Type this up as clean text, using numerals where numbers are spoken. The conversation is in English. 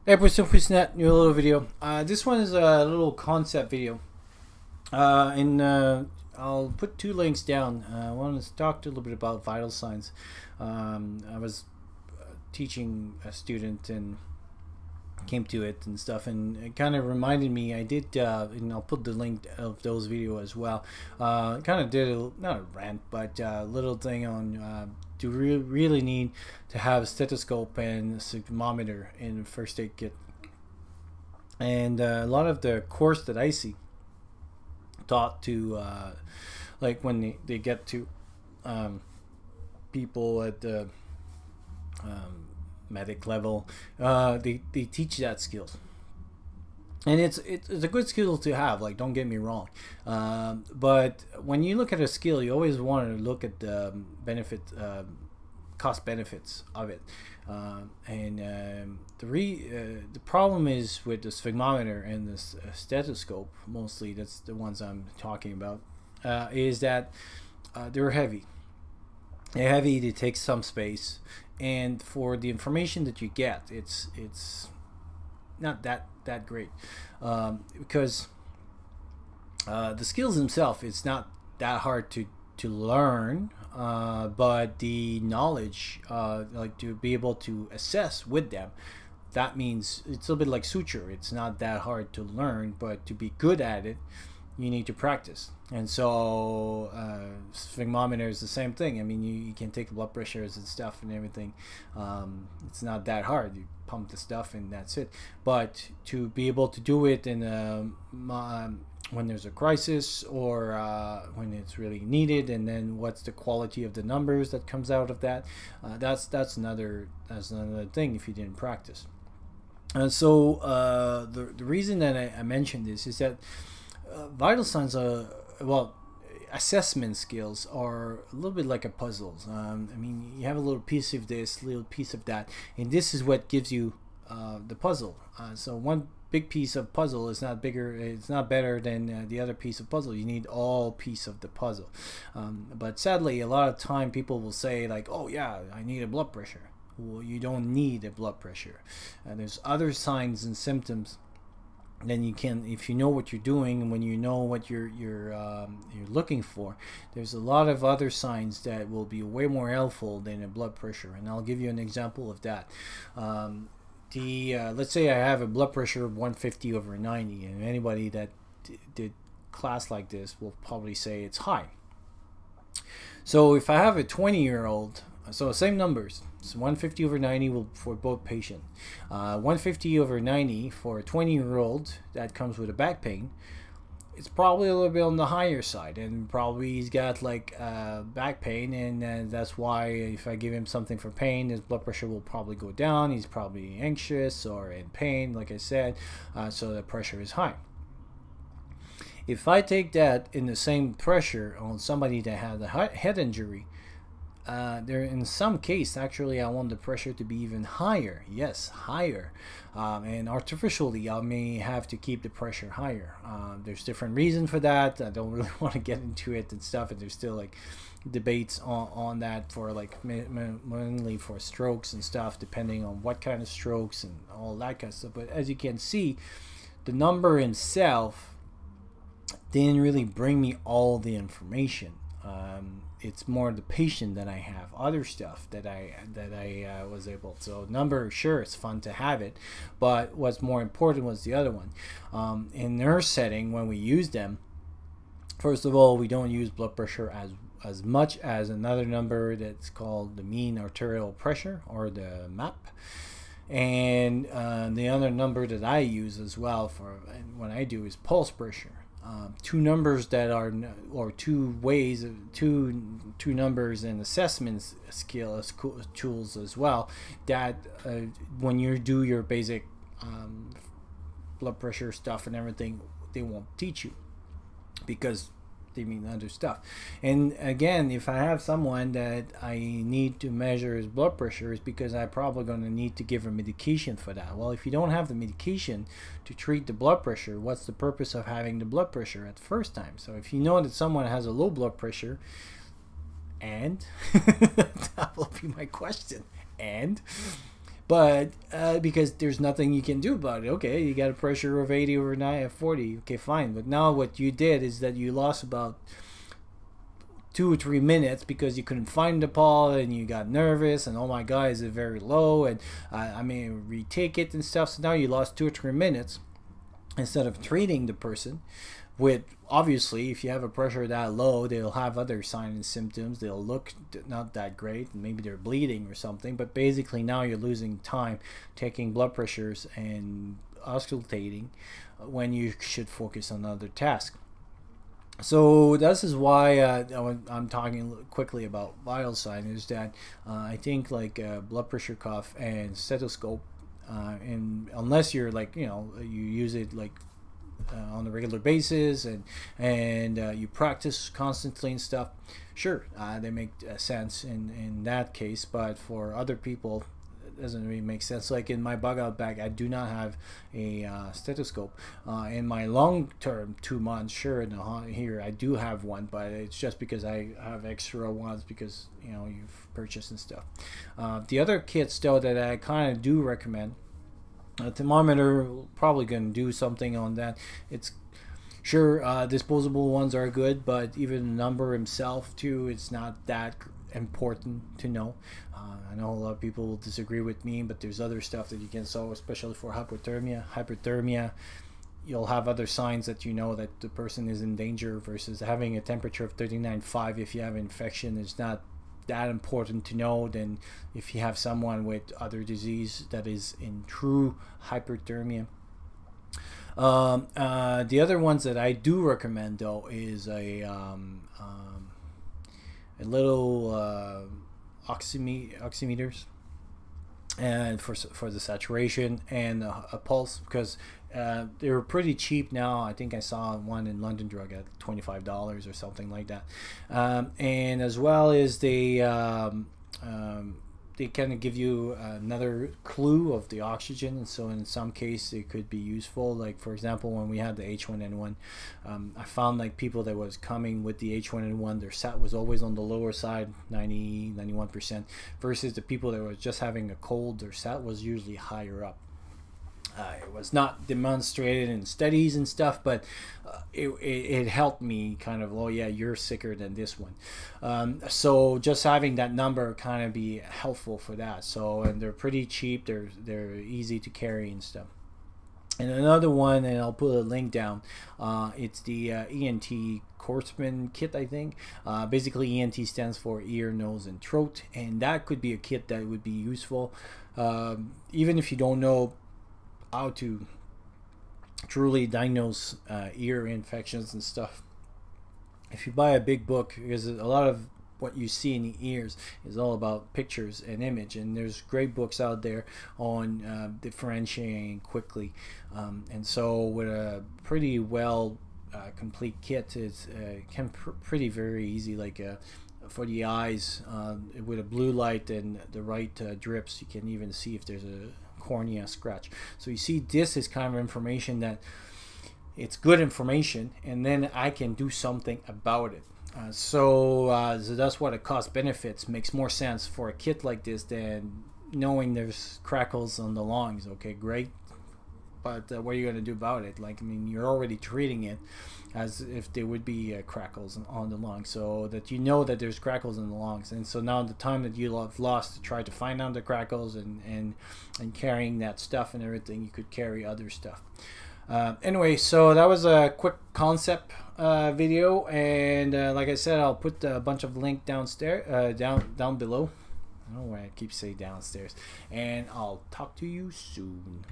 Hey, Net, new little video. This one is a little concept video, and I'll put two links down. I want to talk a little bit about vital signs. I was teaching a student and came to it and stuff, and it kind of reminded me. I did, and I'll put the link of those video as well. Kind of did not a rant, but a little thing on. Do we really need to have a stethoscope and a thermometer in the first aid kit? And a lot of the course that I see taught to, like when they get to people at the medic level, they teach that skills. And it's a good skill to have, like, don't get me wrong, but when you look at a skill, you always want to look at the cost benefits of it. The problem is with the sphygmometer and the stethoscope, mostly that's the ones I'm talking about, is that they're heavy. They're heavy, they take some space, and for the information that you get, it's not that great, because the skills themselves, it's not that hard to learn, but the knowledge, like to be able to assess with them, that means it's a little bit like suture. It's not that hard to learn, but to be good at it, you need to practice. And so sphygmometer is the same thing. I mean, you can take blood pressures and stuff and everything. It's not that hard. You pump the stuff and that's it. But to be able to do it in when there's a crisis, or when it's really needed, and then what's the quality of the numbers that comes out of that, that's another thing if you didn't practice. And so the reason that I mentioned this is that vital signs are, well, assessment skills are a little bit like a puzzle. I mean, you have a little piece of this, little piece of that, and this is what gives you the puzzle. So one big piece of puzzle is not bigger, it's not better than the other piece of puzzle. You need all piece of the puzzle. But sadly, a lot of time people will say, like, oh yeah, I need a blood pressure. Well, you don't need a blood pressure. There's other signs and symptoms. Then you can, if you know what you're doing and when you know what you're looking for, there's a lot of other signs that will be way more helpful than a blood pressure, and I'll give you an example of that. Let's say I have a blood pressure of 150/90, and anybody that did class like this will probably say it's high. So if I have a 20-year-old, so same numbers, so 150/90 for both patient, 150/90 for a 20-year-old that comes with a back pain. It's probably a little bit on the higher side, and probably he's got like back pain, and that's why if I give him something for pain, his blood pressure will probably go down. He's probably anxious or in pain, like I said, so the pressure is high. If I take that in the same pressure on somebody that had a head injury, there in some case, actually, I want the pressure to be even higher. Yes, higher. And artificially, I may have to keep the pressure higher. There's different reasons for that. I don't really want to get into it and stuff, and there's still like debates on that for like mainly for strokes and stuff, depending on what kind of strokes and all that kind of stuff. But as you can see, the number itself didn't really bring me all the information. It's more the patient that I have, other stuff that I was able to. So number, sure, it's fun to have it, but what's more important was the other one. In nurse setting, when we use them, first of all, we don't use blood pressure as much as another number that's called the mean arterial pressure, or the MAP. And the other number that I use as well for when I do is pulse pressure. Two numbers that are, or two ways, two numbers and assessment skill tools as well, that when you do your basic blood pressure stuff and everything, they won't teach you because they mean other stuff. And again, if I have someone that I need to measure his blood pressure, is because I'm probably going to need to give a medication for that. Well, if you don't have the medication to treat the blood pressure, what's the purpose of having the blood pressure at the first time? So if you know that someone has a low blood pressure, and that will be my question, and But because there's nothing you can do about it. Okay, you got a pressure of 80 over 40. Okay, fine. But now what you did is that you lost about 2 or 3 minutes because you couldn't find the ball and you got nervous and oh my god, is it very low, and I mean retake it and stuff. So now you lost 2 or 3 minutes instead of treating the person with, obviously if you have a pressure that low, they'll have other signs and symptoms. They'll look not that great, maybe they're bleeding or something, but basically now you're losing time taking blood pressures and auscultating when you should focus on other tasks. So this is why I'm talking quickly about vital sign, is that I think like blood pressure cuff and stethoscope, and unless you're like, you know, you use it like on a regular basis and you practice constantly and stuff, sure, they make sense in that case. But for other people, doesn't really make sense. Like in my bug out bag, I do not have a stethoscope. In my long term 2 months, sure, here I do have one, but it's just because I have extra ones because, you know, you've purchased and stuff. The other kits though that I kind of do recommend, a thermometer, probably gonna do something on that. It's sure, disposable ones are good, but even the number himself too, it's not that important to know. I know a lot of people will disagree with me, but there's other stuff that you can solve, especially for hypothermia. You'll have other signs that you know that the person is in danger, versus having a temperature of 39.5 if you have infection is not that important to know than if you have someone with other disease that is in true hyperthermia. The other ones that I do recommend though is a little oximeters, and for the saturation, and a pulse, because they're pretty cheap now. I think I saw one in London Drug at $25 or something like that, and as well as they kind of give you another clue of the oxygen, and so in some case it could be useful. Like for example, when we had the H1N1, I found like people that was coming with the H1N1, their sat was always on the lower side, 91%, versus the people that were just having a cold, their sat was usually higher up. It was not demonstrated in studies and stuff, but it helped me kind of, oh yeah, you're sicker than this one. So just having that number kind of be helpful for that. So, and they're pretty cheap, they're easy to carry and stuff. And another one, and I'll put a link down, it's the ENT Korsman kit, I think. Basically ENT stands for ear, nose, and throat, and that could be a kit that would be useful, even if you don't know how to truly diagnose ear infections and stuff. If you buy a big book, because a lot of what you see in the ears is all about pictures and image, and there's great books out there on differentiating quickly, and so with a pretty well complete kit, it's pretty very easy, like for the eyes, with a blue light and the right drips, you can even see if there's a cornea scratch. So you see, this is kind of information that it's good information, and then I can do something about it. So that's what a cost benefits makes more sense for a kit like this than knowing there's crackles on the lungs. Okay, great, but what are you going to do about it? Like, I mean, you're already treating it as if there would be crackles on the lungs, so that you know that there's crackles in the lungs. And so now the time that you have lost to try to find out the crackles and carrying that stuff and everything, you could carry other stuff. Anyway, so that was a quick concept video, and like I said, I'll put a bunch of link downstairs, down below. I don't know why I keep saying downstairs, and I'll talk to you soon.